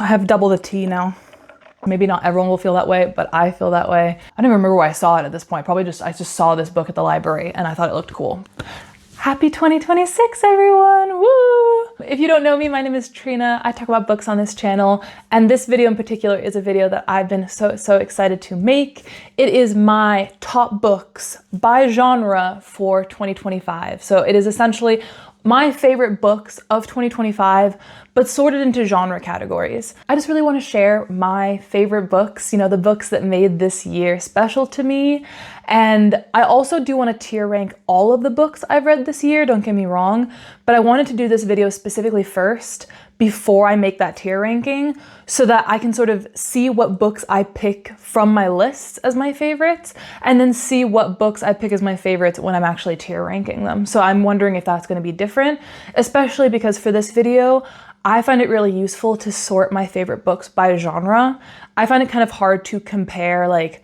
I have double the tea now. Maybe not everyone will feel that way, but I feel that way. I don't even remember where I saw it at this point. Probably I just saw this book at the library and I thought it looked cool. Happy 2026, everyone! Woo! If you don't know me, my name is Trina. I talk about books on this channel, and this video in particular is a video that I've been so excited to make. It is my top books by genre for 2025. So it is essentially my favorite books of 2025, but sorted into genre categories. I just really want to share my favorite books, you know, the books that made this year special to me. And I also do want to tier rank all of the books I've read this year, don't get me wrong, but I wanted to do this video specifically first before I make that tier ranking so that I can sort of see what books I pick from my lists as my favorites and then see what books I pick as my favorites when I'm actually tier ranking them. So I'm wondering if that's going to be different, especially because for this video, I find it really useful to sort my favorite books by genre. I find it kind of hard to compare like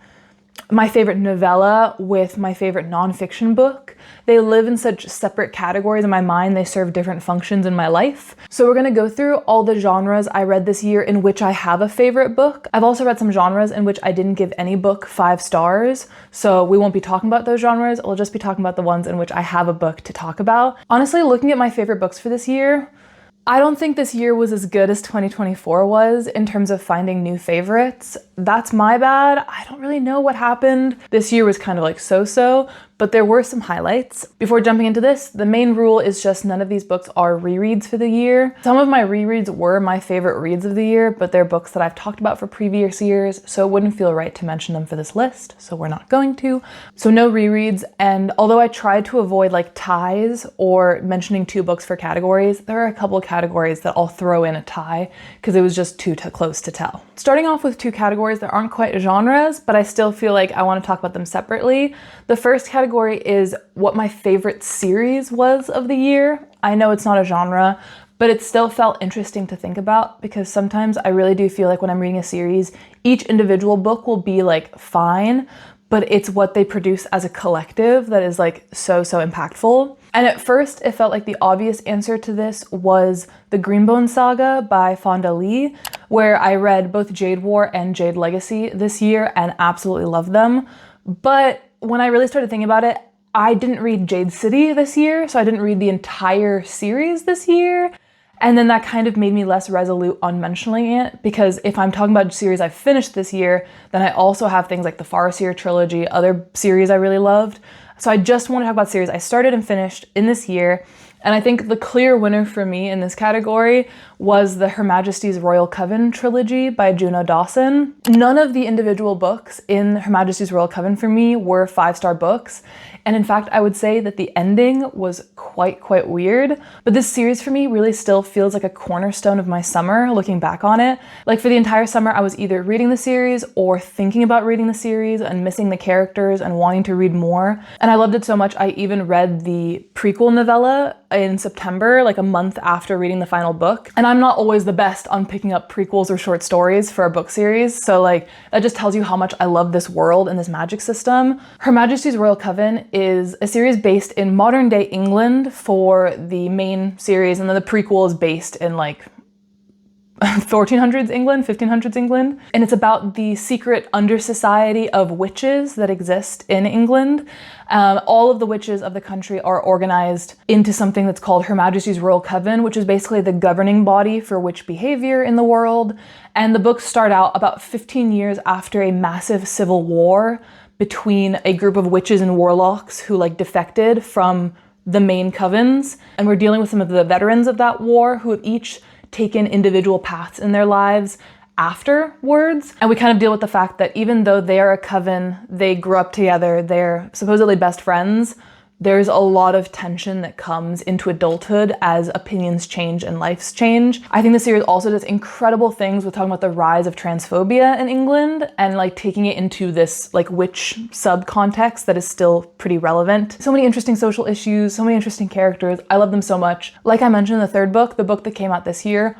my favorite novella with my favorite nonfiction book. They live in such separate categories in my mind. They serve different functions in my life. So we're gonna go through all the genres I read this year in which I have a favorite book. I've also read some genres in which I didn't give any book 5 stars. So we won't be talking about those genres. We'll just be talking about the ones in which I have a book to talk about. Honestly, looking at my favorite books for this year, I don't think this year was as good as 2024 was in terms of finding new favorites. That's my bad. I don't really know what happened. This year was kind of like so-so, but there were some highlights. Before jumping into this, the main rule is just none of these books are rereads for the year. Some of my rereads were my favorite reads of the year, but they're books that I've talked about for previous years, so it wouldn't feel right to mention them for this list, so we're not going to. So no rereads, and although I tried to avoid like ties or mentioning 2 books for categories, there are a couple of categories that I'll throw in a tie because it was just too close to tell. Starting off with 2 categories that aren't quite genres, but I still feel like I want to talk about them separately. The first category is what my favorite series was of the year. I know it's not a genre, but it still felt interesting to think about because sometimes I really do feel like when I'm reading a series, each individual book will be like fine, but it's what they produce as a collective that is like so impactful. And at first it felt like the obvious answer to this was the Greenbone Saga by Fonda, where I read both Jade War and Jade Legacy this year and absolutely loved them. But when I really started thinking about it, I didn't read Jade City this year, so I didn't read the entire series this year. And then that kind of made me less resolute on mentioning it, because if I'm talking about series I've finished this year, then I also have things like the Farseer trilogy, other series I really loved. So I just want to talk about series I started and finished in this year. And I think the clear winner for me in this category was the Her Majesty's Royal Coven trilogy by Juno Dawson. None of the individual books in Her Majesty's Royal Coven for me were 5-star books. And in fact, I would say that the ending was quite weird. But this series for me really still feels like a cornerstone of my summer, looking back on it. Like for the entire summer, I was either reading the series or thinking about reading the series and missing the characters and wanting to read more. And I loved it so much, I even read the prequel novella in September, like a month after reading the final book. And I'm not always the best on picking up prequels or short stories for a book series, so like that just tells you how much I love this world and this magic system. Her Majesty's Royal Coven is a series based in modern day England for the main series, and then the prequel is based in like 1400s England, 1500s England. And it's about the secret under-society of witches that exist in England. All of the witches of the country are organized into something that's called Her Majesty's Royal Coven, which is basically the governing body for witch behavior in the world. And the books start out about 15 years after a massive civil war between a group of witches and warlocks who like defected from the main covens. And we're dealing with some of the veterans of that war who have each taken individual paths in their lives afterwards. And we kind of deal with the fact that even though they are a coven, they grew up together, they're supposedly best friends, there's a lot of tension that comes into adulthood as opinions change and lives change. I think the series also does incredible things with talking about the rise of transphobia in England and like taking it into this like witch sub-context that is still pretty relevant. So many interesting social issues, so many interesting characters. I love them so much. Like I mentioned in the third book, the book that came out this year,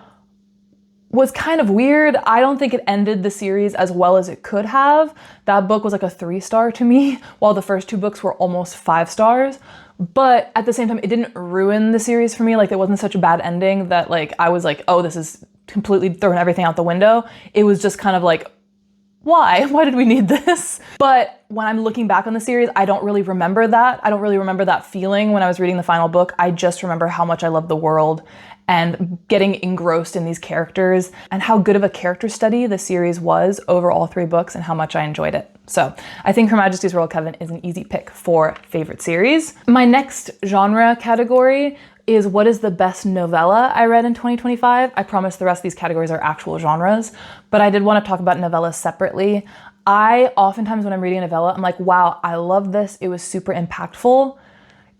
was kind of weird. I don't think it ended the series as well as it could have. That book was like a 3-star to me, while the first 2 books were almost 5 stars. But at the same time, it didn't ruin the series for me. Like, it wasn't such a bad ending that like I was like, oh, this is completely thrown everything out the window. It was just kind of like, why? Why did we need this? But when I'm looking back on the series, I don't really remember that. I don't really remember that feeling when I was reading the final book. I just remember how much I loved the world and getting engrossed in these characters and how good of a character study the series was over all 3 books and how much I enjoyed it. So I think Her Majesty's Royal Coven is an easy pick for favorite series. My next genre category is what is the best novella I read in 2025. I promise the rest of these categories are actual genres, but I did want to talk about novellas separately. I oftentimes when I'm reading a novella, I'm like, wow, I love this. It was super impactful.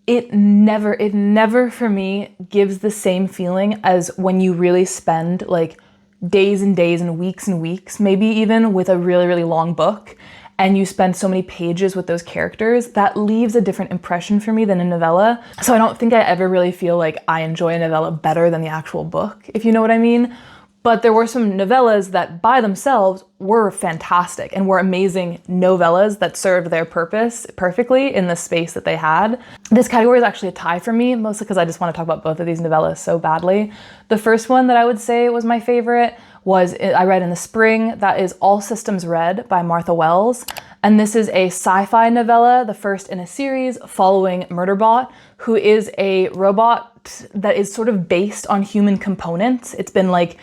It never for me gives the same feeling as when you really spend like days and days and weeks, maybe even with a really, really long book, and you spend so many pages with those characters. That leaves a different impression for me than a novella. So I don't think I ever really feel like I enjoy a novella better than the actual book, if you know what I mean. But there were some novellas that by themselves were fantastic and were amazing novellas that served their purpose perfectly in the space that they had. This category is actually a tie for me, mostly because I just want to talk about both of these novellas so badly. The first one that I would say was my favorite was, I read in the spring, that is All Systems Red by Martha Wells. And this is a sci-fi novella, the first in a series following Murderbot, who is a robot that is sort of based on human components. It's been like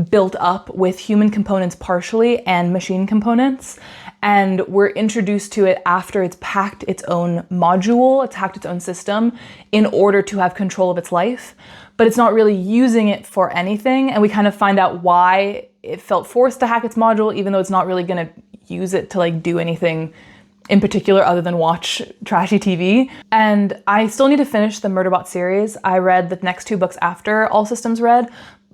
built up with human components partially and machine components. And we're introduced to it after it's packed its own module, it's hacked its own system in order to have control of its life. But it's not really using it for anything. And we kind of find out why it felt forced to hack its module, even though it's not really gonna use it to like do anything in particular other than watch trashy TV. And I still need to finish the Murderbot series. I read the next 2 books after All Systems Red.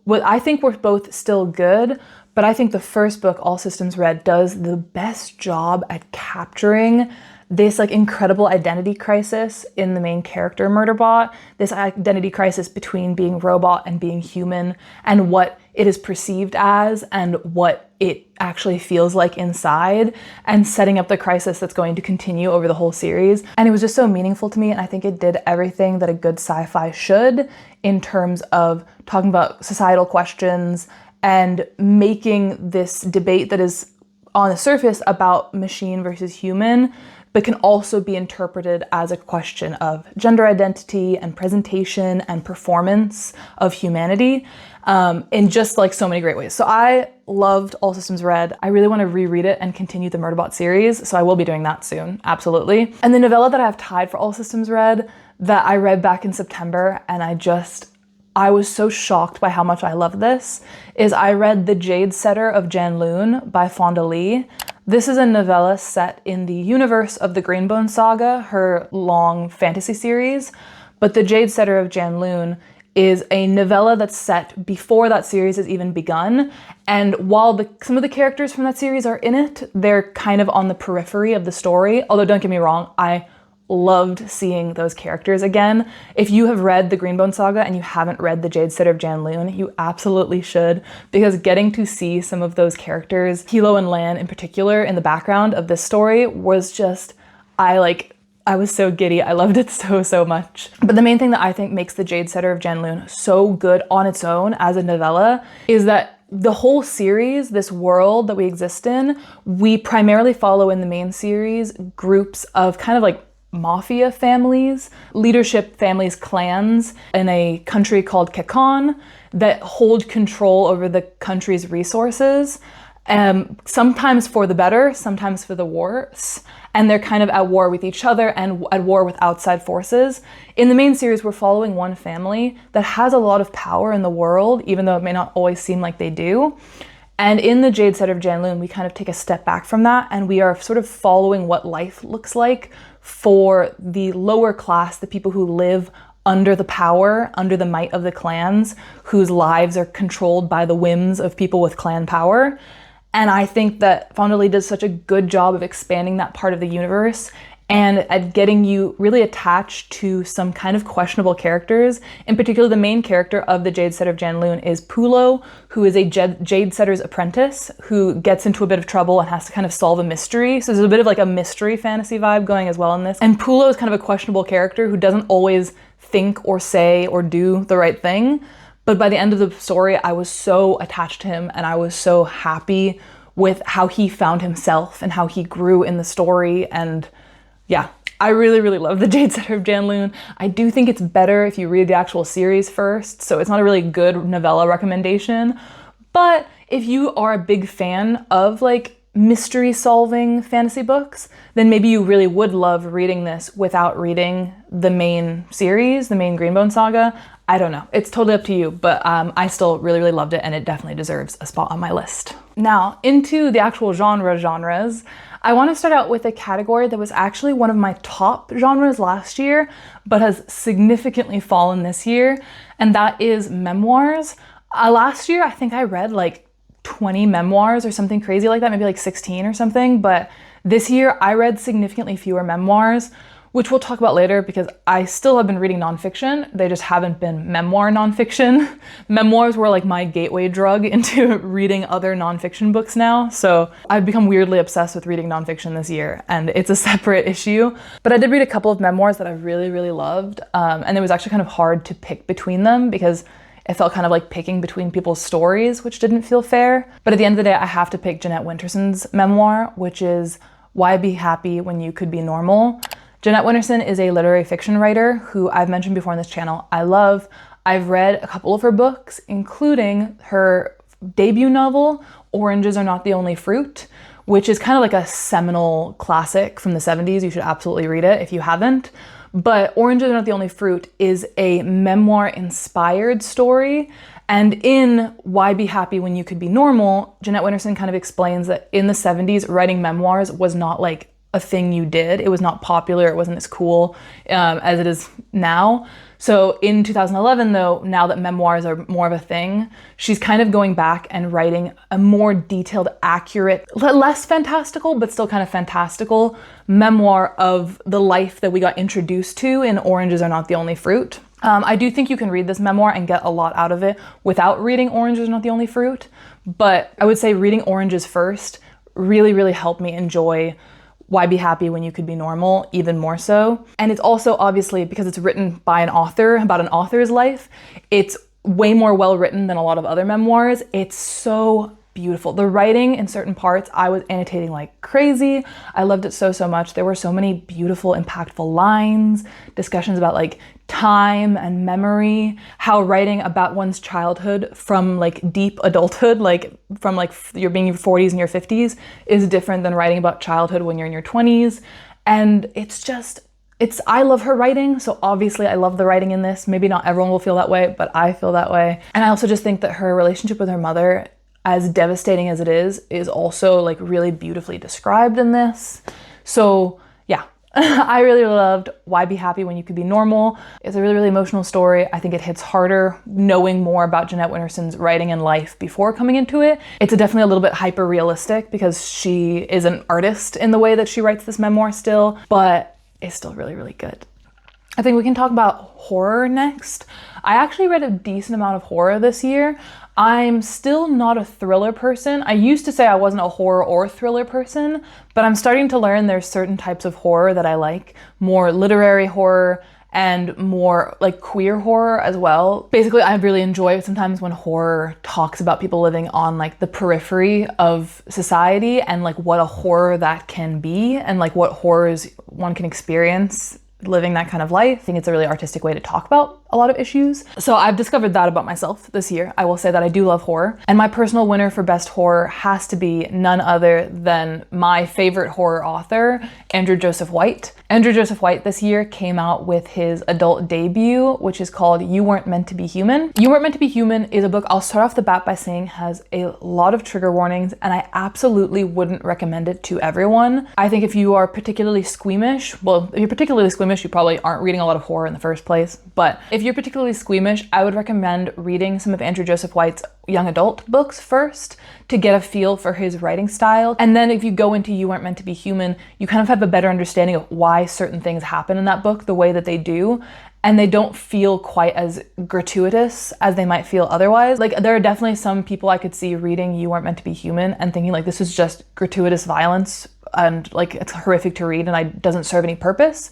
What I think were both still good, but I think the first book, All Systems Red, does the best job at capturing this like incredible identity crisis in the main character Murderbot, this identity crisis between being robot and being human, and what it is perceived as and what it actually feels like inside, and setting up the crisis that's going to continue over the whole series. And it was just so meaningful to me, and I think it did everything that a good sci-fi should in terms of talking about societal questions and making this debate that is on the surface about machine versus human, but can also be interpreted as a question of gender identity and presentation and performance of humanity in just like so many great ways. So I loved All Systems Red. I really want to reread it and continue the Murderbot series, so I will be doing that soon, absolutely. And the novella that I have tied for All Systems Red that I read back in September, and I was so shocked by how much I love this, is I read The Jade Setter of Janloon by Fonda. This is a novella set in the universe of the Greenbone Saga, her long fantasy series, but The Jade Setter of Janloon is a novella that's set before that series has even begun. And while some of the characters from that series are in it, they're kind of on the periphery of the story. Although don't get me wrong, I loved seeing those characters again. If you have read the Greenbone Saga and you haven't read The Jade Setter of Janloon, you absolutely should, because getting to see some of those characters, Hilo and Lan in particular, in the background of this story was just, I was so giddy. I loved it so much. But the main thing that I think makes The Jade Setter of Janloon so good on its own as a novella is that the whole series, this world that we exist in, we primarily follow in the main series groups of kind of like mafia families, leadership families, clans in a country called Kekon that hold control over the country's resources, sometimes for the better, sometimes for the worse. And they're kind of at war with each other and at war with outside forces. In the main series, we're following one family that has a lot of power in the world, even though it may not always seem like they do. And in The Jade Setter of Janloon, we kind of take a step back from that, and we are sort of following what life looks like for the lower class, the people who live under the power, under the might of the clans, whose lives are controlled by the whims of people with clan power. And I think that Fonda does such a good job of expanding that part of the universe and at getting you really attached to some kind of questionable characters. In particular, the main character of The Jade Setter of Janloon is Pulo, who is a Jade Setter's apprentice who gets into a bit of trouble and has to kind of solve a mystery. So there's a bit of like a mystery fantasy vibe going as well in this. And Pulo is kind of a questionable character who doesn't always think or say or do the right thing, But by the end of the story, I was so attached to him and I was so happy with how he found himself and how he grew in the story. And yeah, I really, really love the Jade Setter of Janloon. I do think it's better if you read the actual series first, so it's not a really good novella recommendation. But if you are a big fan of like mystery solving fantasy books, then maybe you really would love reading this without reading the main series, the main Greenbone saga. I don't know. It's totally up to you, but I still really, really loved it and it definitely deserves a spot on my list. Now, into the actual genres. I want to start out with a category that was actually one of my top genres last year, but has significantly fallen this year, and that is memoirs. Last year, I think I read like 20 memoirs or something crazy like that, maybe like 16 or something, but this year I read significantly fewer memoirs, which we'll talk about later because I still have been reading nonfiction. They just haven't been memoir nonfiction. Memoirs were like my gateway drug into reading other nonfiction books now. So I've become weirdly obsessed with reading nonfiction this year, and it's a separate issue. But I did read a couple of memoirs that I really, really loved. And it was actually kind of hard to pick between them because it felt kind of like picking between people's stories, which didn't feel fair. But at the end of the day, I have to pick Jeanette Winterson's memoir, which is Why Be Happy When You Could Be Normal. Jeanette Winterson is a literary fiction writer who I've mentioned before on this channel. I love. I've read a couple of her books, including her debut novel, Oranges Are Not the Only Fruit, which is kind of like a seminal classic from the 70s. You should absolutely read it if you haven't. But Oranges Are Not the Only Fruit is a memoir-inspired story. And in Why Be Happy When You Could Be Normal, Jeanette Winterson kind of explains that in the 70s, writing memoirs was not like a thing you did. It was not popular. It wasn't as cool as it is now. So in 2011, though, now that memoirs are more of a thing, she's kind of going back and writing a more detailed, accurate, less fantastical, but still kind of fantastical memoir of the life that we got introduced to in Oranges Are Not the Only Fruit. I do think you can read this memoir and get a lot out of it without reading Oranges Are Not the Only Fruit, but I would say reading Oranges first really, really helped me enjoy Why Be Happy When You Could Be Normal even more so. And it's also obviously, because it's written by an author, about an author's life, it's way more well written than a lot of other memoirs. It's so beautiful. The writing in certain parts, I was annotating like crazy. I loved it so, so much. There were so many beautiful, impactful lines, discussions about like time and memory, how writing about one's childhood from like deep adulthood, like from like you're being in your 40s and your 50s, is different than writing about childhood when you're in your 20s. And I love her writing, so obviously I love the writing in this. Maybe not everyone will feel that way, but I feel that way. And I also just think that her relationship with her mother, as devastating as it is also like really beautifully described in this. So yeah, I really loved Why Be Happy When You Could Be Normal. It's a really, really emotional story. I think it hits harder knowing more about Jeanette Winterson's writing and life before coming into it. It's definitely a little bit hyper realistic because she is an artist in the way that she writes this memoir still, but it's still really, really good. I think we can talk about horror next. I actually read a decent amount of horror this year. I'm still not a thriller person. I used to say I wasn't a horror or thriller person, but I'm starting to learn there's certain types of horror that I like. More literary horror and more like queer horror as well. Basically, I really enjoy it sometimes when horror talks about people living on like the periphery of society and like what a horror that can be and like what horrors one can experience living that kind of life. I think it's a really artistic way to talk about a lot of issues. So I've discovered that about myself this year. I will say that I do love horror. And my personal winner for best horror has to be none other than my favorite horror author, Andrew Joseph White. Andrew Joseph White this year came out with his adult debut, which is called You Weren't Meant to Be Human. You Weren't Meant to Be Human is a book, I'll start off the bat by saying, has a lot of trigger warnings, and I absolutely wouldn't recommend it to everyone. I think if you are particularly squeamish, well, if you're particularly squeamish, you probably aren't reading a lot of horror in the first place, but if you're particularly squeamish, I would recommend reading some of Andrew Joseph White's young adult books first to get a feel for his writing style. And then if you go into You Weren't Meant to Be Human, you kind of have a better understanding of why certain things happen in that book the way that they do. And they don't feel quite as gratuitous as they might feel otherwise. Like, there are definitely some people I could see reading You Weren't Meant to Be Human and thinking like this is just gratuitous violence and like it's horrific to read and it doesn't serve any purpose.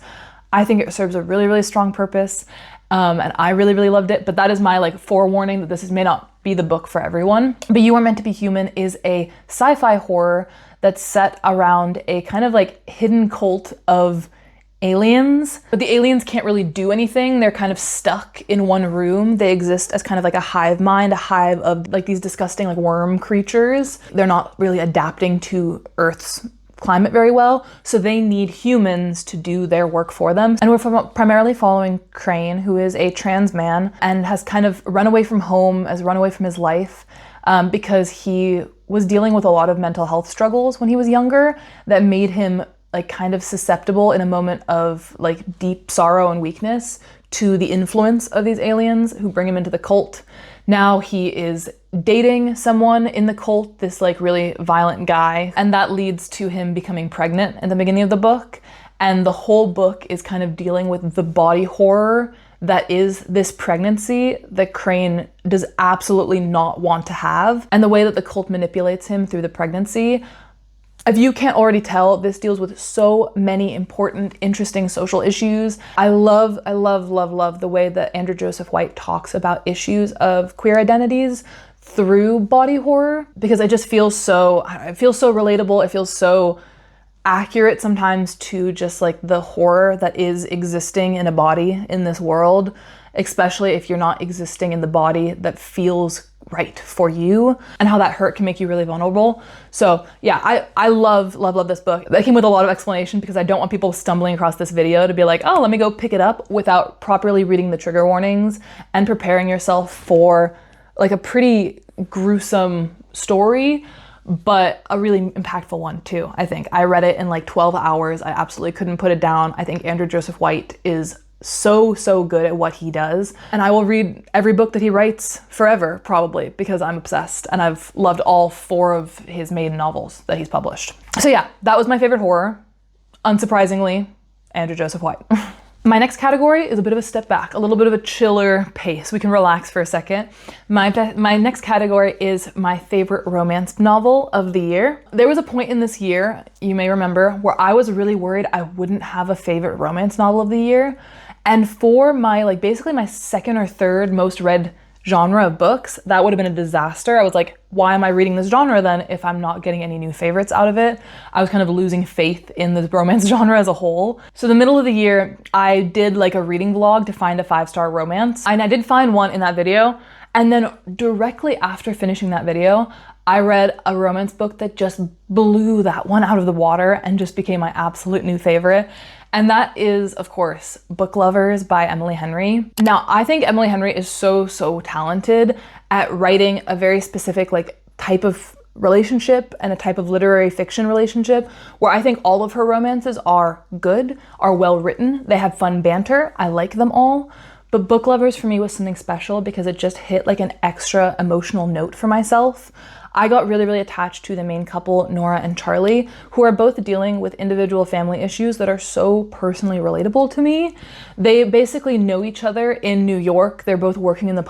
I think it serves a really, really strong purpose. And I really, really loved it. But that is my like forewarning that this may not be the book for everyone. But You Are Meant to Be Human is a sci-fi horror that's set around a kind of like hidden cult of aliens, but the aliens can't really do anything. They're kind of stuck in one room. They exist as kind of like a hive mind, a hive of like these disgusting like worm creatures. They're not really adapting to Earth's climate very well, so they need humans to do their work for them. And we're primarily following Crane, who is a trans man and has kind of run away from home, has run away from his life because he was dealing with a lot of mental health struggles when he was younger that made him like kind of susceptible in a moment of like deep sorrow and weakness to the influence of these aliens who bring him into the cult. Now he is dating someone in the cult, this like really violent guy, and that leads to him becoming pregnant in the beginning of the book. And the whole book is kind of dealing with the body horror that is this pregnancy that Crane does absolutely not want to have, and the way that the cult manipulates him through the pregnancy. If you can't already tell, this deals with so many important, interesting social issues. I love the way that Andrew Joseph White talks about issues of queer identities through body horror, because it just feels so relatable. It feels so accurate sometimes to just like the horror that is existing in a body in this world, especially if you're not existing in the body that feels right for you, and how that hurt can make you really vulnerable. So yeah, I love this book. That came with a lot of explanation because I don't want people stumbling across this video to be like, oh, let me go pick it up, without properly reading the trigger warnings and preparing yourself for like a pretty gruesome story, but a really impactful one too, I think. I read it in like 12 hours. I absolutely couldn't put it down. I think Andrew Joseph White is so good at what he does, and I will read every book that he writes forever, probably, because I'm obsessed, and I've loved all 4 of his maiden novels that he's published. So yeah, that was my favorite horror. Unsurprisingly, Andrew Joseph White. My next category is a bit of a step back, a little bit of a chiller pace. We can relax for a second. My next category is my favorite romance novel of the year. There was a point in this year, you may remember, where I was really worried I wouldn't have a favorite romance novel of the year. And for my, like, basically my second or third most read genre of books, that would have been a disaster. I was like, why am I reading this genre then if I'm not getting any new favorites out of it? I was kind of losing faith in the romance genre as a whole. So the middle of the year, I did like a reading vlog to find a 5-star romance. And I did find one in that video. And then directly after finishing that video, I read a romance book that just blew that one out of the water and just became my absolute new favorite. And that is, of course, Book Lovers by Emily Henry. Now, I think Emily Henry is so talented at writing a very specific like type of relationship and a type of literary fiction relationship where I think all of her romances are good, are well written, they have fun banter, I like them all. But Book Lovers for me was something special because it just hit like an extra emotional note for myself. I got really attached to the main couple, Nora and Charlie, who are both dealing with individual family issues that are so personally relatable to me. They basically know each other in New York. They're both working in the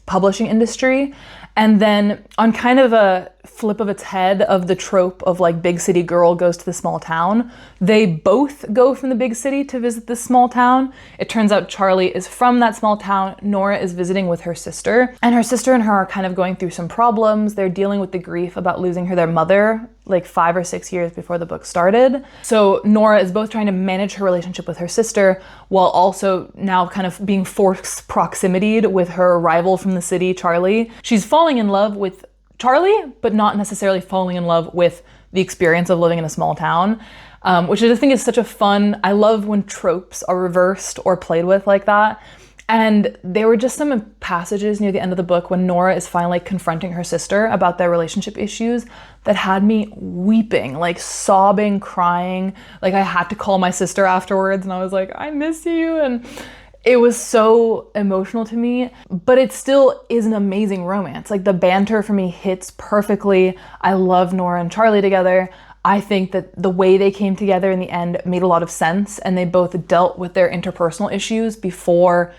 publishing industry. And then on kind of a flip of its head of the trope of like big city girl goes to the small town, they both go from the big city to visit this small town. It turns out Charlie is from that small town. Nora is visiting with her sister, and her sister and her are kind of going through some problems. They're dealing with the grief about losing their mother like 5 or 6 years before the book started. So Nora is both trying to manage her relationship with her sister while also now kind of being forced proximity with her rival from the city, Charlie. She's falling in love with Charlie, but not necessarily falling in love with the experience of living in a small town, which I just think is such a fun, I love when tropes are reversed or played with like that. And there were just some passages near the end of the book when Nora is finally confronting her sister about their relationship issues that had me weeping, like sobbing, crying. Like I had to call my sister afterwards and I was like, I miss you. And it was so emotional to me, but it still is an amazing romance. Like the banter for me hits perfectly. I love Nora and Charlie together. I think that the way they came together in the end made a lot of sense, and they both dealt with their interpersonal issues before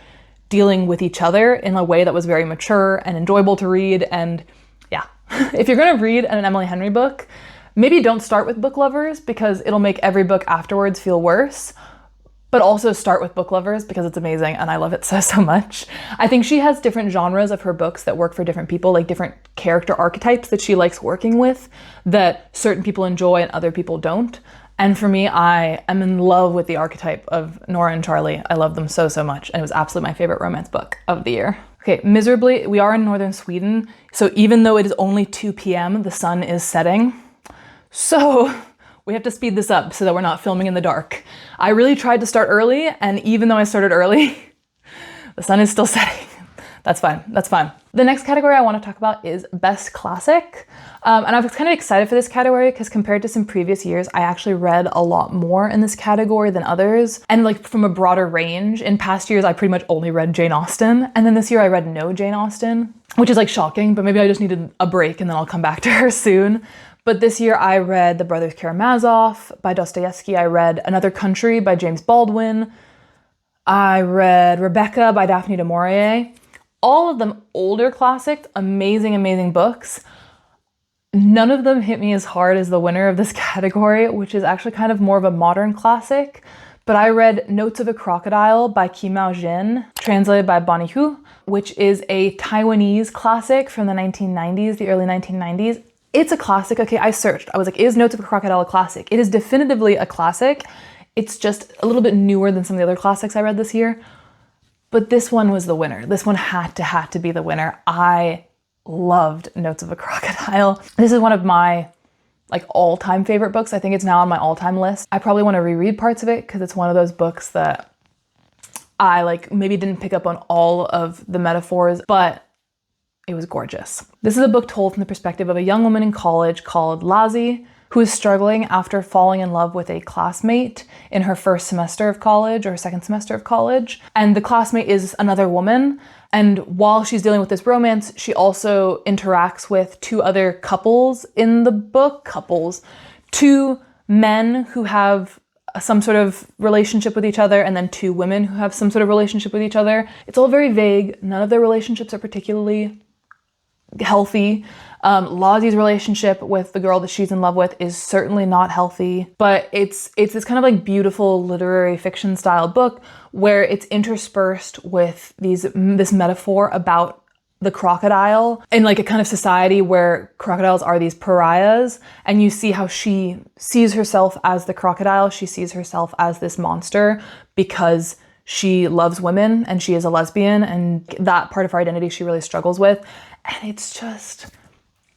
dealing with each other in a way that was very mature and enjoyable to read. And yeah, if you're gonna read an Emily Henry book, maybe don't start with Book Lovers because it'll make every book afterwards feel worse. but also start with Book Lovers because it's amazing and I love it so much. I think she has different genres of her books that work for different people, like different character archetypes that she likes working with that certain people enjoy and other people don't. And for me, I am in love with the archetype of Nora and Charlie. I love them so much, and it was absolutely my favorite romance book of the year. Okay, Miserably, we are in northern Sweden, so even though it is only 2 p.m., the sun is setting. So we have to speed this up so that we're not filming in the dark. I really tried to start early, and even though I started early, the sun is still setting. That's fine, that's fine. The next category I want to talk about is Best Classic. And I was kind of excited for this category because compared to some previous years, I actually read a lot more in this category than others. And like from a broader range. In past years, I pretty much only read Jane Austen. And then this year I read no Jane Austen, which is like shocking, but maybe I just needed a break and then I'll come back to her soon. But this year I read The Brothers Karamazov by Dostoevsky. I read Another Country by James Baldwin. I read Rebecca by Daphne du Maurier. All of them older classics, amazing books. None of them hit me as hard as the winner of this category, which is actually kind of more of a modern classic. But I read Notes of a Crocodile by Miaojin, translated by Bonnie Huie, which is a Taiwanese classic from the 1990s, the early 1990s. It's a classic. Okay, I searched. I was like, is Notes of a Crocodile a classic? It is definitively a classic. It's just a little bit newer than some of the other classics I read this year. But this one was the winner. This one had to be the winner. I loved Notes of a Crocodile. This is one of my like all-time favorite books. I think it's now on my all-time list. I probably want to reread parts of it because it's one of those books that I like maybe didn't pick up on all of the metaphors, but it was gorgeous. This is a book told from the perspective of a young woman in college called Lazi, who is struggling after falling in love with a classmate in her first semester of college or second semester of college. And the classmate is another woman. And while she's dealing with this romance, she also interacts with two other couples in the book. Two men who have some sort of relationship with each other, and then two women who have some sort of relationship with each other. It's all very vague. None of their relationships are particularly healthy. Lazi's relationship with the girl that she's in love with is certainly not healthy, but it's this kind of like beautiful literary fiction style book where it's interspersed with this metaphor about the crocodile in like a kind of society where crocodiles are these pariahs, and you see how she sees herself as the crocodile. She sees herself as this monster because she loves women and she is a lesbian, and that part of her identity she really struggles with. And it's just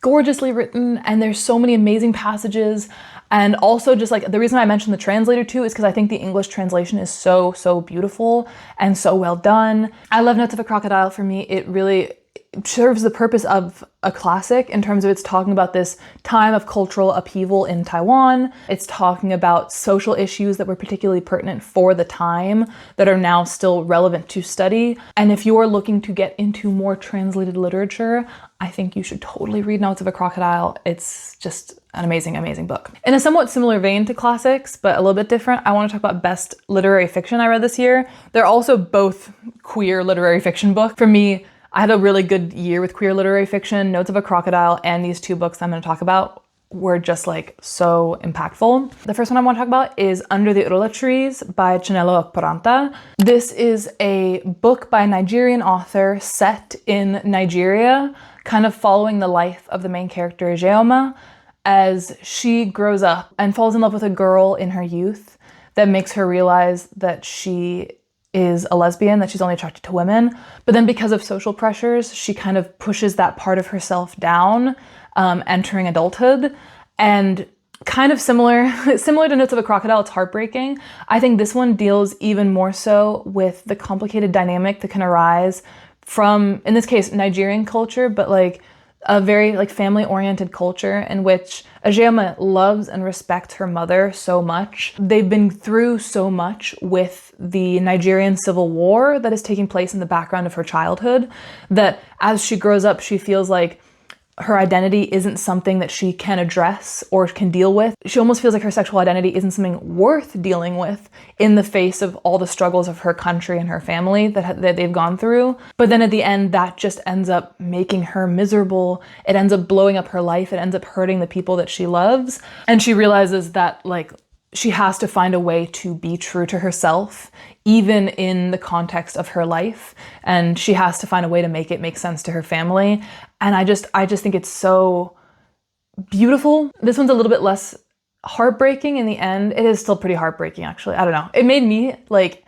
gorgeously written, and there's so many amazing passages. And also just like the reason I mentioned the translator too is because I think the English translation is so beautiful and so well done. I love Notes of a Crocodile. For me, it really serves the purpose of a classic in terms of it's talking about this time of cultural upheaval in Taiwan. It's talking about social issues that were particularly pertinent for the time that are now still relevant to study. And if you're looking to get into more translated literature, I think you should totally read Notes of a Crocodile. It's just an amazing book. In a somewhat similar vein to classics, but a little bit different, I want to talk about Best Literary Fiction I read this year. They're also both queer literary fiction books. For me, I had a really good year with queer literary fiction. Notes of a Crocodile and these two books I'm going to talk about were just like so impactful. The first one I want to talk about is Under the Udala Trees by Chinelo Okparanta. This is a book by a Nigerian author set in Nigeria, kind of following the life of the main character, Jeoma, as she grows up and falls in love with a girl in her youth that makes her realize that she is a lesbian, that she's only attracted to women. But then because of social pressures, she kind of pushes that part of herself down, entering adulthood. And kind of similar to Notes of a Crocodile, it's heartbreaking. I think this one deals even more so with the complicated dynamic that can arise from, in this case, Nigerian culture, but like a very like family-oriented culture in which Jeoma loves and respects her mother so much. They've been through so much with the Nigerian Civil War that is taking place in the background of her childhood that as she grows up, she feels like her identity isn't something that she can address or can deal with. She almost feels like her sexual identity isn't something worth dealing with in the face of all the struggles of her country and her family that they've gone through. But then at the end, that just ends up making her miserable. It ends up blowing up her life. It ends up hurting the people that she loves. And she realizes that like she has to find a way to be true to herself, even in the context of her life. And she has to find a way to make it make sense to her family. And I just think it's so beautiful. This one's a little bit less heartbreaking in the end. It is still pretty heartbreaking, actually. I don't know. It made me like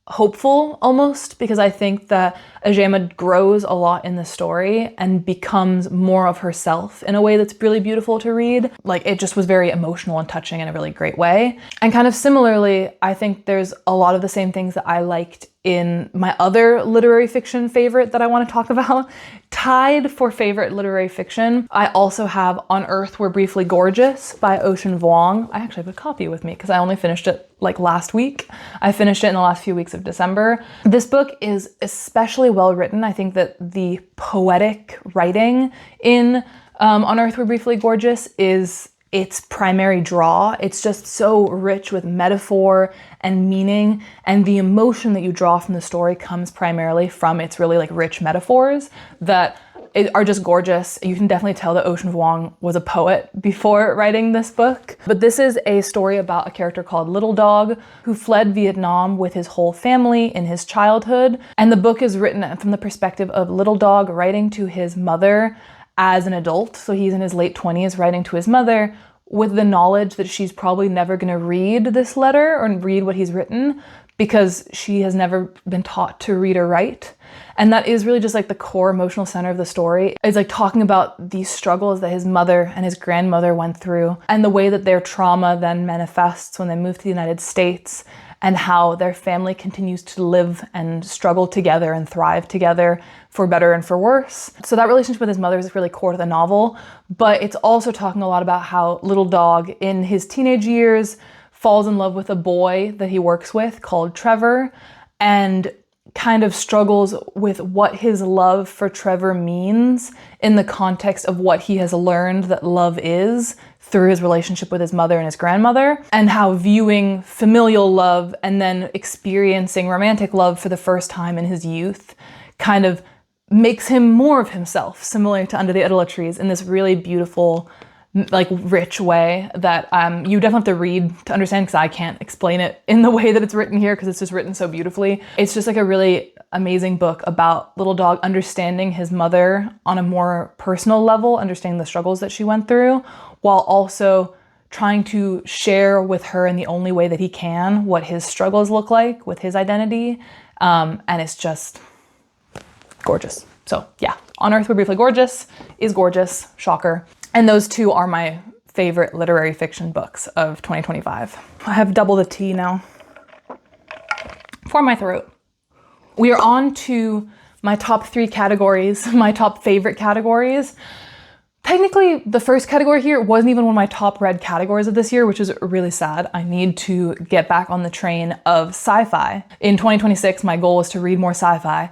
hopeful almost, because I think that Ajema grows a lot in the story and becomes more of herself in a way that's really beautiful to read. Like, it just was very emotional and touching in a really great way. And kind of similarly, I think there's a lot of the same things that I liked in my other literary fiction favorite that I want to talk about. Tied for favorite literary fiction, I also have On Earth We're Briefly Gorgeous by Ocean Vuong. I actually have a copy with me because I only finished it like last week. I finished it in the last few weeks of December. This book is especially well written. I think that the poetic writing in On Earth We're Briefly Gorgeous is its primary draw. It's just so rich with metaphor and meaning, and the emotion that you draw from the story comes primarily from its really like rich metaphors that are just gorgeous. You can definitely tell that Ocean Vuong was a poet before writing this book. But this is a story about a character called Little Dog who fled Vietnam with his whole family in his childhood. And the book is written from the perspective of Little Dog writing to his mother as an adult. So he's in his late 20s writing to his mother with the knowledge that she's probably never going to read this letter or read what he's written because she has never been taught to read or write. And that is really just like the core emotional center of the story. It's like talking about these struggles that his mother and his grandmother went through and the way that their trauma then manifests when they move to the United States, and how their family continues to live and struggle together and thrive together for better and for worse. So that relationship with his mother is really core to the novel, but it's also talking a lot about how Little Dog in his teenage years falls in love with a boy that he works with called Trevor, and kind of struggles with what his love for Trevor means in the context of what he has learned that love is through his relationship with his mother and his grandmother, and how viewing familial love and then experiencing romantic love for the first time in his youth kind of makes him more of himself, similar to Under the Udala Trees, in this really beautiful, like rich way that you definitely have to read to understand, because I can't explain it in the way that it's written here because it's just written so beautifully. It's just like a really amazing book about Little Dog understanding his mother on a more personal level, understanding the struggles that she went through, while also trying to share with her in the only way that he can what his struggles look like with his identity. And it's just gorgeous. So yeah, On Earth We're Briefly Gorgeous is gorgeous, shocker. And those two are my favorite literary fiction books of 2025. I have double the tea now for my throat. We are on to my top 3 categories, my top favorite categories. Technically, the first category here wasn't even one of my top read categories of this year, which is really sad. I need to get back on the train of sci-fi. In 2026, my goal is to read more sci-fi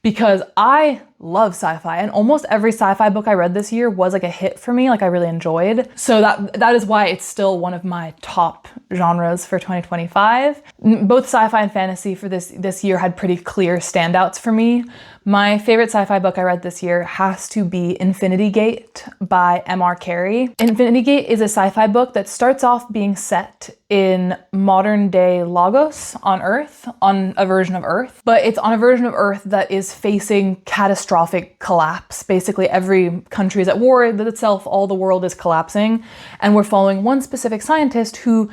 because I love sci-fi, and almost every sci-fi book I read this year was like a hit for me, like I really enjoyed. So that is why it's still one of my top genres for 2025. Both sci-fi and fantasy for this year had pretty clear standouts for me. My favorite sci-fi book I read this year has to be Infinity Gate by M.R. Carey. Infinity Gate is a sci-fi book that starts off being set in modern day Lagos on Earth, on a version of Earth, but it's on a version of Earth that is facing catastrophic collapse. Basically, every country is at war with itself, all the world is collapsing, and we're following one specific scientist who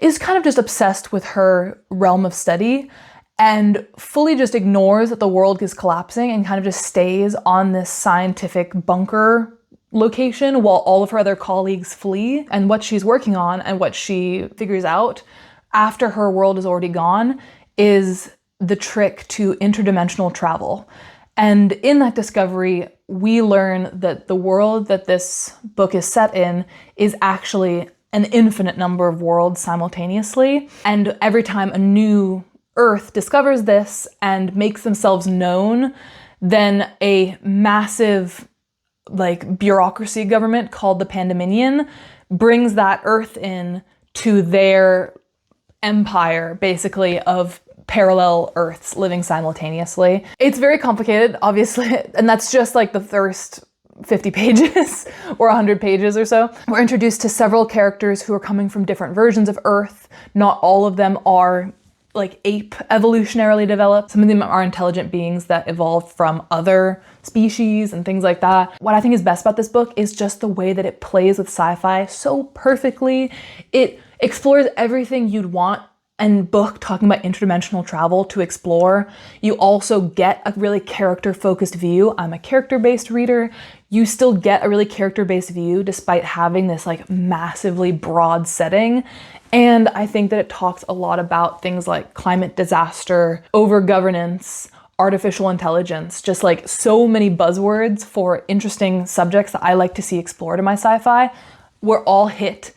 is kind of just obsessed with her realm of study and fully just ignores that the world is collapsing and kind of just stays on this scientific bunker location while all of her other colleagues flee. And what she's working on and what she figures out after her world is already gone is the trick to interdimensional travel. And in that discovery, we learn that the world that this book is set in is actually an infinite number of worlds simultaneously. And every time a new Earth discovers this and makes themselves known, then a massive bureaucracy government called the Pandemonium brings that Earth in to their empire, basically, of parallel Earths living simultaneously. It's very complicated, obviously, and that's just like the first 50 pages or 100 pages or so. We're introduced to several characters who are coming from different versions of Earth. Not all of them are like ape evolutionarily developed. Some of them are intelligent beings that evolved from other species and things like that. What I think is best about this book is just the way that it plays with sci-fi so perfectly. It explores everything you'd want a book talking about interdimensional travel to explore. You also get a really character-focused view. I'm a character-based reader. You still get a really character-based view despite having this like massively broad setting. And I think that it talks a lot about things like climate disaster, over-governance, artificial intelligence, just like so many buzzwords for interesting subjects that I like to see explored in my sci-fi were all hit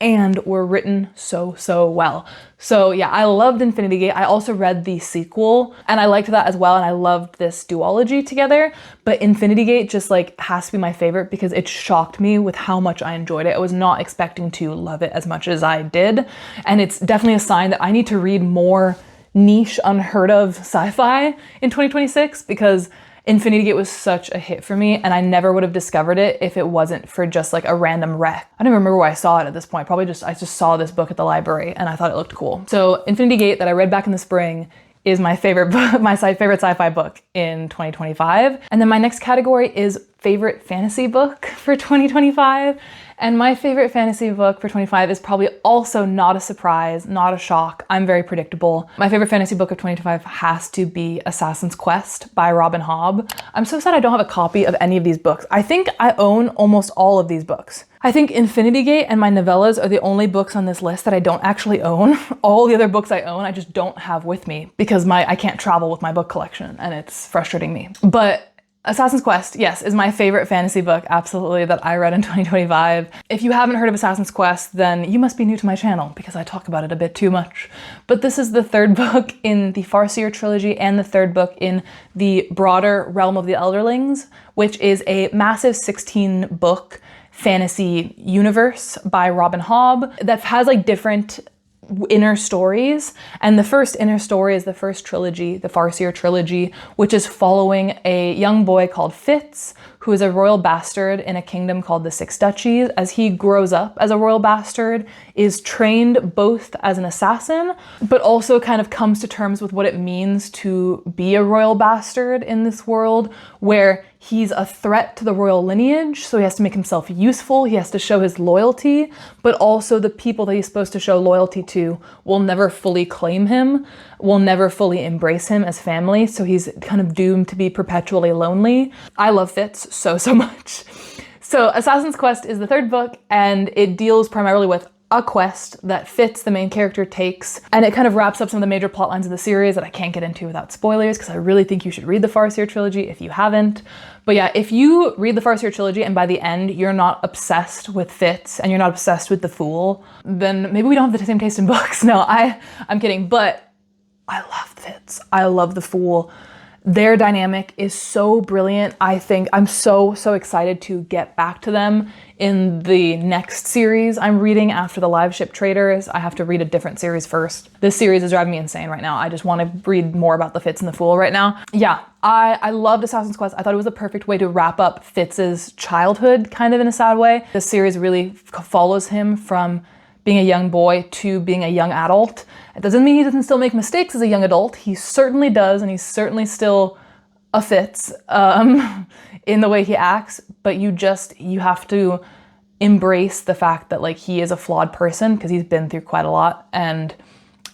and were written so well. So yeah, I loved Infinity Gate. I also read the sequel and I liked that as well, and I loved this duology together, but Infinity Gate just like has to be my favorite because it shocked me with how much I enjoyed it. I was not expecting to love it as much as I did, and it's definitely a sign that I need to read more niche, unheard of sci-fi in 2026 because Infinity Gate was such a hit for me, and I never would have discovered it if it wasn't for just like a random rec. I don't even remember where I saw it at this point. I just saw this book at the library and I thought it looked cool. So Infinity Gate that I read back in the spring is my favorite book, my favorite sci-fi book in 2025. And then my next category is favorite fantasy book for 2025. And my favorite fantasy book for 25 is probably also not a surprise, not a shock. I'm very predictable. My favorite fantasy book of 2025 has to be Assassin's Quest by Robin Hobb. I'm so sad I don't have a copy of any of these books. I think I own almost all of these books. I think Infinity Gate and my novellas are the only books on this list that I don't actually own. All the other books I own, I just don't have with me because I can't travel with my book collection and it's frustrating me. But Assassin's Quest, yes, is my favorite fantasy book, absolutely, that I read in 2025. If you haven't heard of Assassin's Quest, then you must be new to my channel because I talk about it a bit too much. But this is the third book in the Farseer trilogy and the third book in the broader Realm of the Elderlings, which is a massive 16-book fantasy universe by Robin Hobb that has like different inner stories. And the first inner story is the first trilogy, the Farseer trilogy, which is following a young boy called Fitz, who is a royal bastard in a kingdom called the Six Duchies. As he grows up as a royal bastard, is trained both as an assassin, but also kind of comes to terms with what it means to be a royal bastard in this world where he's a threat to the royal lineage, so he has to make himself useful, he has to show his loyalty, but also the people that he's supposed to show loyalty to will never fully claim him, will never fully embrace him as family, so he's kind of doomed to be perpetually lonely. I love Fitz so much. So Assassin's Quest is the third book, and it deals primarily with a quest that Fitz, the main character, takes, and it kind of wraps up some of the major plot lines of the series that I can't get into without spoilers because I really think you should read the Farseer trilogy if you haven't. But yeah, if you read the Farseer trilogy and by the end you're not obsessed with Fitz and you're not obsessed with the Fool, then maybe we don't have the same taste in books. No, I'm kidding, but I love Fitz. I love the Fool. Their dynamic is so brilliant. I think I'm so excited to get back to them in the next series I'm reading after the Live Ship Traders. I have to read a different series first. This series is driving me insane right now. I just want to read more about the Fitz and the Fool right now. Yeah, I loved Assassin's Quest. I thought it was a perfect way to wrap up Fitz's childhood kind of in a sad way. This series really follows him from being a young boy to being a young adult. It doesn't mean he doesn't still make mistakes as a young adult. He certainly does, and he's certainly still a Fitz in the way he acts, but you have to embrace the fact that like he is a flawed person because he's been through quite a lot, and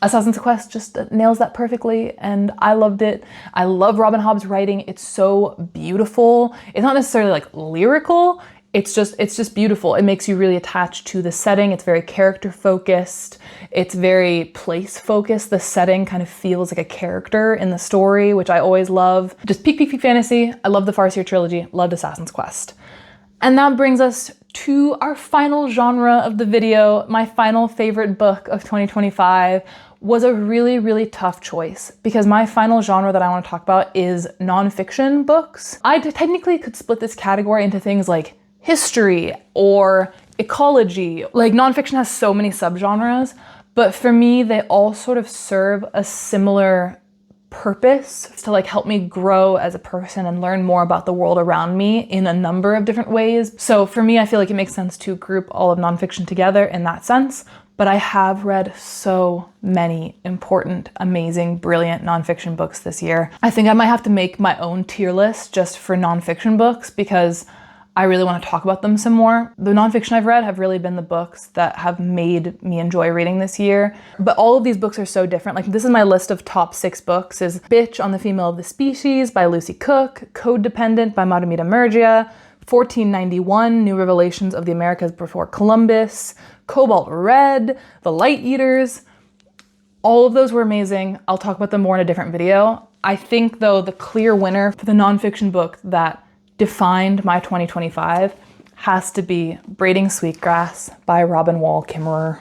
Assassin's Quest just nails that perfectly, and I loved it. I love Robin Hobb's writing. It's so beautiful. It's not necessarily like lyrical, it's just beautiful. It makes you really attached to the setting. It's very character focused. It's very place focused. The setting kind of feels like a character in the story, which I always love. Just peak fantasy. I love the Farseer trilogy. Loved Assassin's Quest. And that brings us to our final genre of the video. My final favorite book of 2025 was a really tough choice because my final genre that I want to talk about is nonfiction books. I technically could split this category into things like history or ecology. Like nonfiction has so many subgenres, but for me, they all sort of serve a similar purpose to like help me grow as a person and learn more about the world around me in a number of different ways. So for me, I feel like it makes sense to group all of nonfiction together in that sense. But I have read so many important, amazing, brilliant nonfiction books this year. I think I might have to make my own tier list just for nonfiction books because I really want to talk about them some more. The nonfiction I've read have really been the books that have made me enjoy reading this year. But all of these books are so different. Like this is my list of top 6 books is Bitch on the Female of the Species by Lucy Cooke, Codependent by Madhumita Murgia, 1491, New Revelations of the Americas Before Columbus, Cobalt Red, The Light Eaters. All of those were amazing. I'll talk about them more in a different video. I think though the clear winner for the nonfiction book that defined my 2025 has to be Braiding Sweetgrass by Robin Wall Kimmerer.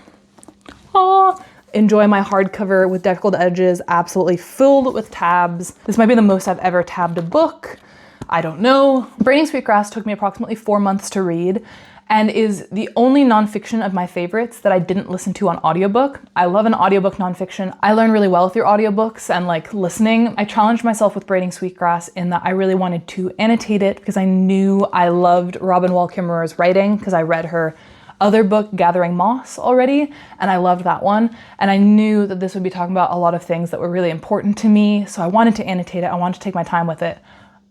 Enjoy my hardcover with deckled edges, absolutely filled with tabs. This might be the most I've ever tabbed a book. I don't know. Braiding Sweetgrass took me approximately 4 months to read and is the only nonfiction of my favorites that I didn't listen to on audiobook. I love an audiobook nonfiction. I learn really well through audiobooks and like listening. I challenged myself with Braiding Sweetgrass in that I really wanted to annotate it because I knew I loved Robin Wall Kimmerer's writing because I read her other book, Gathering Moss, already, and I loved that one. And I knew that this would be talking about a lot of things that were really important to me, so I wanted to annotate it. I wanted to take my time with it.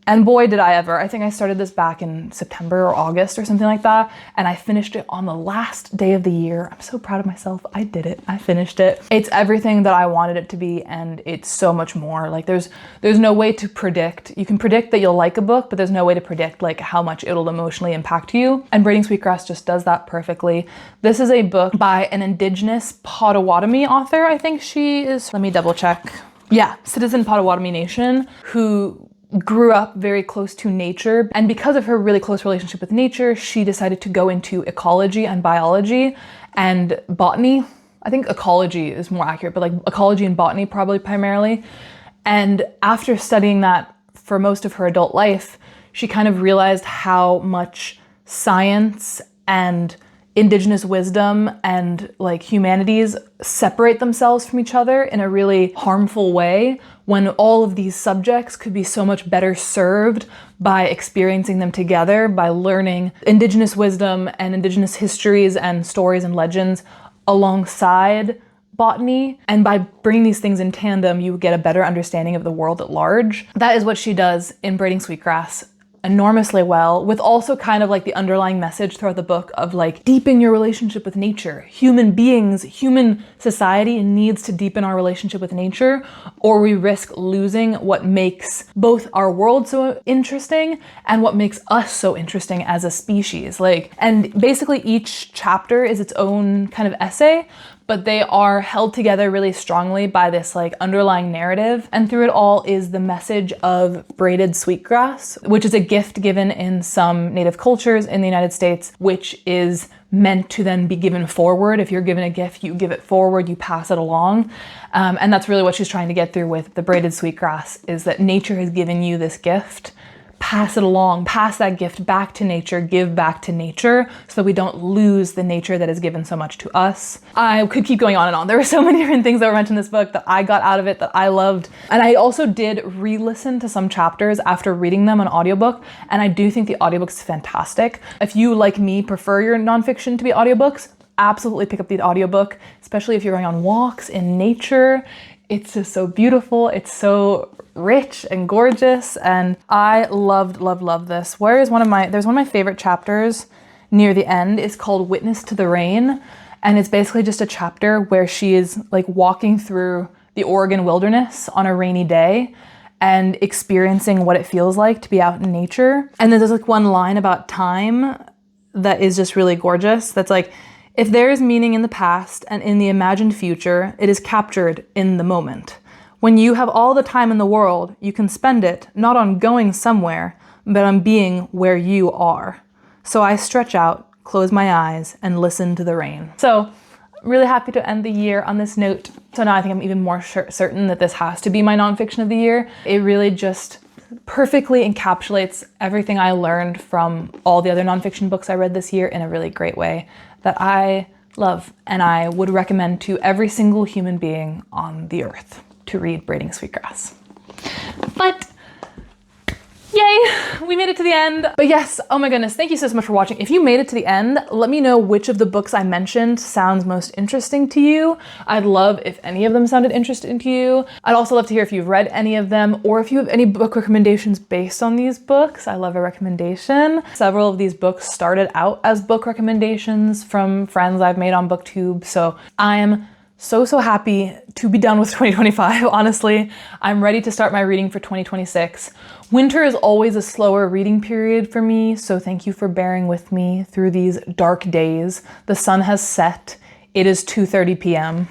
And boy, did I ever. I think I started this back in September or August or something like that. And I finished it on the last day of the year. I'm so proud of myself. I did it. I finished it. It's everything that I wanted it to be. And it's so much more. Like there's no way to predict. You can predict that you'll like a book, but there's no way to predict like how much it'll emotionally impact you. And Braiding Sweetgrass just does that perfectly. This is a book by an Indigenous Potawatomi author. I think she is, let me double check. Yeah, Citizen Potawatomi Nation, who grew up very close to nature. And because of her really close relationship with nature, she decided to go into ecology and biology and botany. I think ecology is more accurate, but like ecology and botany probably primarily. And after studying that for most of her adult life, she kind of realized how much science and Indigenous wisdom and like humanities separate themselves from each other in a really harmful way when all of these subjects could be so much better served by experiencing them together, by learning Indigenous wisdom and Indigenous histories and stories and legends alongside botany. And by bringing these things in tandem, you get a better understanding of the world at large. That is what she does in Braiding Sweetgrass enormously well, with also kind of like the underlying message throughout the book of like deepen your relationship with nature. Human beings, human society needs to deepen our relationship with nature, or we risk losing what makes both our world so interesting and what makes us so interesting as a species. Like, and basically each chapter is its own kind of essay, but they are held together really strongly by this like underlying narrative. And through it all is the message of braided sweetgrass, which is a gift given in some native cultures in the United States, which is meant to then be given forward. If you're given a gift, you give it forward, you pass it along. And that's really what she's trying to get through with the braided sweetgrass, is that nature has given you this gift. Pass it along, pass that gift back to nature, give back to nature so that we don't lose the nature that has given so much to us. I could keep going on and on. There were so many different things that were mentioned in this book that I got out of it that I loved. And I also did re-listen to some chapters after reading them on audiobook. And I do think the audiobook is fantastic. If you, like me, prefer your nonfiction to be audiobooks, absolutely pick up the audiobook, especially if you're going on walks in nature. It's just so beautiful. It's so rich and gorgeous. And I loved this. There's one of my favorite chapters near the end is called Witness to the Rain. And it's basically just a chapter where she is like walking through the Oregon wilderness on a rainy day and experiencing what it feels like to be out in nature. And there's like one line about time that is just really gorgeous. That's like, if there is meaning in the past and in the imagined future, it is captured in the moment. When you have all the time in the world, you can spend it not on going somewhere, but on being where you are. So I stretch out, close my eyes, and listen to the rain. So really happy to end the year on this note. So now I think I'm even more certain that this has to be my nonfiction of the year. It really just perfectly encapsulates everything I learned from all the other nonfiction books I read this year in a really great way that I love, and I would recommend to every single human being on the earth to read Braiding Sweetgrass. But yay, we made it to the end. But yes, oh my goodness, thank you so much for watching. If you made it to the end, let me know which of the books I mentioned sounds most interesting to you. I'd love if any of them sounded interesting to you. I'd also love to hear if you've read any of them or if you have any book recommendations based on these books. I love a recommendation. Several of these books started out as book recommendations from friends I've made on booktube, so I'm so happy to be done with 2025, honestly. I'm ready to start my reading for 2026. Winter is always a slower reading period for me, so thank you for bearing with me through these dark days. The sun has set. It is 2:30 p.m.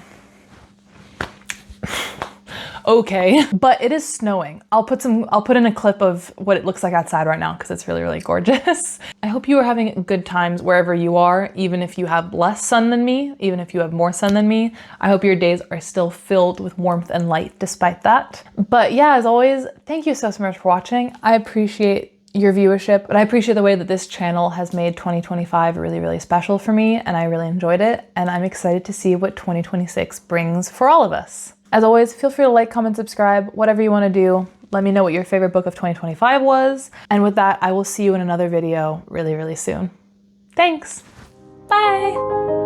Okay, but it is snowing. I'll put in a clip of what it looks like outside right now because it's really gorgeous. I hope you are having good times wherever you are, even if you have less sun than me, even if you have more sun than me. I hope your days are still filled with warmth and light despite that. But yeah, as always, thank you so much for watching. I appreciate your viewership, but I appreciate the way that this channel has made 2025 really special for me, and I really enjoyed it, and I'm excited to see what 2026 brings for all of us. As always, feel free to like, comment, subscribe, whatever you want to do. Let me know what your favorite book of 2025 was. And with that, I will see you in another video really soon. Thanks. Bye.